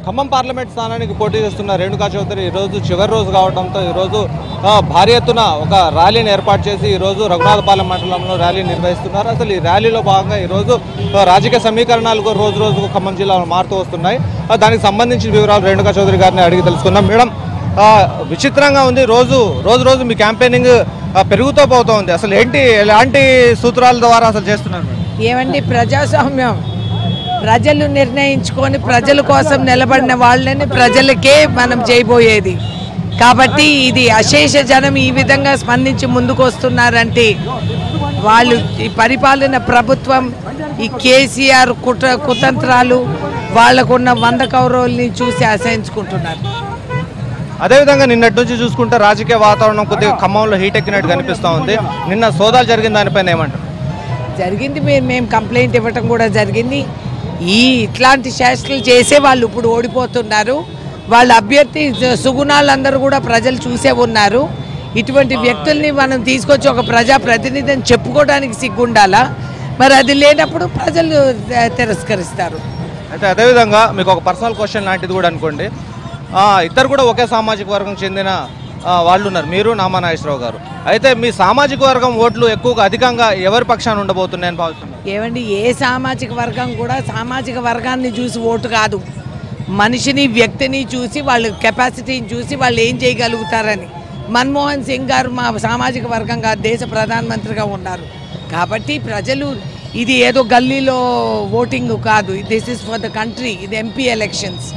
Khammam parliament స్థానానికి పోటీ చేస్తున్న రేణుకా చౌదరి ఈరోజు చివరి రోజు కావడంతో ఈరోజు భారీ ఎత్తున ఒక ర్యాలీని ఏర్పాటు చేసి ఈరోజు రఘునాథపాలెం మండలంలో ర్యాలీ నిర్వహిస్తున్నారు. అసలు ఈ ర్యాలీలో భాగంగా ఈరోజు రాజకీయ సమీకరణాలు రోజు రోజుకు ఖమ్మం జిల్లాలో మారుతూ వస్తున్నాయి. దానికి సంబంధించిన వివరాలు రేణుకా చౌదరి గారిని అడిగి తెలుసుకున్నాం. మేడం, విచిత్రంగా ఉంది, రోజు రోజు మీ క్యాంపెయినింగ్ పెరుగుతూ పోతూ ఉంది. అసలు ఏంటి, ఎలాంటి సూత్రాల ద్వారా అసలు చేస్తున్నారు? ఏమండి, ప్రజాస్వామ్యం ప్రజలు నిర్ణయించుకొని ప్రజల కోసం నిలబడిన వాళ్ళని ప్రజలకే మనం చేయబోయేది. కాబట్టి ఇది అశేష జనం ఈ విధంగా స్పందించి ముందుకు వస్తున్నారంటే వాళ్ళు ఈ పరిపాలన ప్రభుత్వం, ఈ కేసీఆర్ కుతంత్రాలు, వాళ్లకున్న 100 కౌరవుల్ని చూసి అసహించుకుంటున్నారు. అదేవిధంగా నిన్నటి నుంచి చూసుకుంటే రాజకీయ వాతావరణం కొద్దిగా ఖమ్మంలో హీట్ ఎక్కినట్టు కనిపిస్తూ ఉంది. నిన్న సోదాలు జరిగిన దానిపైన ఏమంటారు? జరిగింది, మేము కంప్లైంట్ ఇవ్వటం కూడా జరిగింది. ఇట్లాంటి శాస్త్రాలు చేసే వాళ్ళు ఇప్పుడు ఓడిపోతున్నారు. వాళ్ళ అభ్యర్థి సుగుణాలందరూ కూడా ప్రజలు చూసే ఉన్నారు. ఇటువంటి వ్యక్తుల్ని మనం తీసుకొచ్చి ఒక ప్రజాప్రతినిధిని చెప్పుకోవడానికి సిగ్గుండాలా? మరి అది లేనప్పుడు ప్రజలు తిరస్కరిస్తారు. అయితే అదేవిధంగా మీకు ఒక పర్సనల్ క్వశ్చన్ లాంటిది కూడా అనుకోండి. ఇద్దరు కూడా ఒకే సామాజిక వర్గం చెందిన వాళ్ళు ఉన్నారు, మీరు నామా నాగేశ్వరరావు గారు. అయితే మీ సామాజిక వర్గం ఓట్లు ఎక్కువగా అధికంగా ఎవరి పక్షాన ఉండబోతున్నాయని భావిస్తున్నారు? ఏమండి, ఏ సామాజిక వర్గం కూడా సామాజిక వర్గాన్ని చూసి ఓటు కాదు, మనిషిని వ్యక్తిని చూసి, వాళ్ళ కెపాసిటీని చూసి వాళ్ళు ఏం చేయగలుగుతారని. మన్మోహన్ సింగ్ గారు మా సామాజిక వర్గంగా దేశ ప్రధానమంత్రిగా ఉన్నారు. కాబట్టి ప్రజలు ఇది ఏదో గల్లీలో ఓటింగ్ కాదు, this is for the country. ఇది ఎంపీ ఎలక్షన్స్,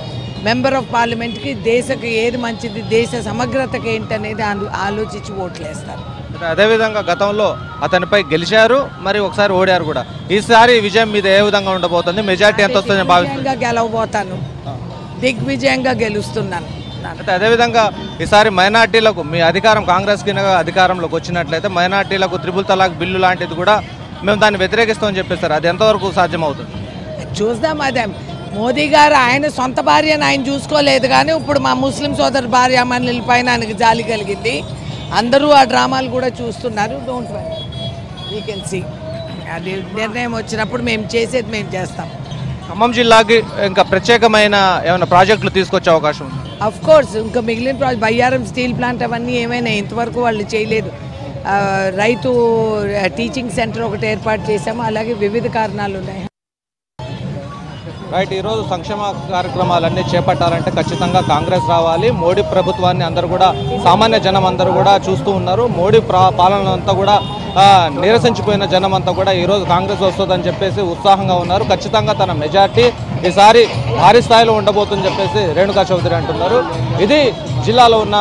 మెంబర్ ఆఫ్ పార్లమెంట్కి దేశకి ఏది మంచిది, దేశ సమగ్రతకి ఏంటనేది ఆలోచించి ఓట్లు వేస్తారు. అదేవిధంగా గతంలో అతనిపై గెలిచారు, మరి ఒకసారి ఓడారు కూడా. ఈసారి విజయం మీద ఏ విధంగా ఉండబోతుంది? మెజార్టీ ఎంత వస్తుందని భావిస్తున్నాను? గెలవబోతాను, దిగ్విజయంగా గెలుస్తున్నాను. అయితే అదేవిధంగా ఈసారి మైనార్టీలకు మీ అధికారం, కాంగ్రెస్ కింద అధికారంలోకి వచ్చినట్లయితే మైనార్టీలకు 3 తలాక్ బిల్లు లాంటిది కూడా మేము దాన్ని వ్యతిరేకిస్తామని చెప్పేస్తారు. అది ఎంతవరకు సాధ్యమవుతుంది? చూద్దాం. అదే మోదీ గారు ఆయన సొంత భార్యను ఆయన చూసుకోలేదు, కానీ ఇప్పుడు మా ముస్లిం సోదరు భార్య మనుల పైన ఆయనకు జాలి కలిగింది. అందరూ ఆ డ్రామాలు కూడా చూస్తున్నారు. Don't worry, we can see. అది నిర్ణయం వచ్చినప్పుడు మేము చేసేది మేము చేస్తాం. ఖమ్మం జిల్లాకి ఇంకా ప్రత్యేకమైన ఏమైనా ప్రాజెక్టులు తీసుకొచ్చే అవకాశం ఉంది? అఫ్ కోర్స్, ఇంకా మిగిలిన ప్రాజెక్ట్ బయ్యారం స్టీల్ ప్లాంట్ అవన్నీ ఏమైనా ఇంతవరకు వాళ్ళు చేయలేదు. రైతు టీచింగ్ సెంటర్ ఒకటి ఏర్పాటు చేశాము. అలాగే వివిధ కారణాలు ఉన్నాయి. రైట్, ఈరోజు సంక్షేమ కార్యక్రమాలన్నీ చేపట్టాలంటే ఖచ్చితంగా కాంగ్రెస్ రావాలి. మోడీ ప్రభుత్వాన్ని అందరూ కూడా, సామాన్య జనం అందరూ కూడా చూస్తూ ఉన్నారు. మోడీ పాలన అంతా కూడా నిరసించిపోయిన జనం అంతా కూడా ఈరోజు కాంగ్రెస్ వస్తుందని చెప్పేసి ఉత్సాహంగా ఉన్నారు. ఖచ్చితంగా తన మెజార్టీ ఈసారి భారీ స్థాయిలో ఉండబోతుందని చెప్పేసి రేణుకా చౌదరి అంటున్నారు. ఇది జిల్లాలో ఉన్న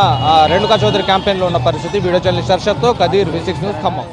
రేణుకా చౌదరి క్యాంపెయిన్లో ఉన్న పరిస్థితి. వీడియో జర్నలిస్ట్ హర్షత్తో కదీర్, V6 న్యూస్, ఖమ్మం.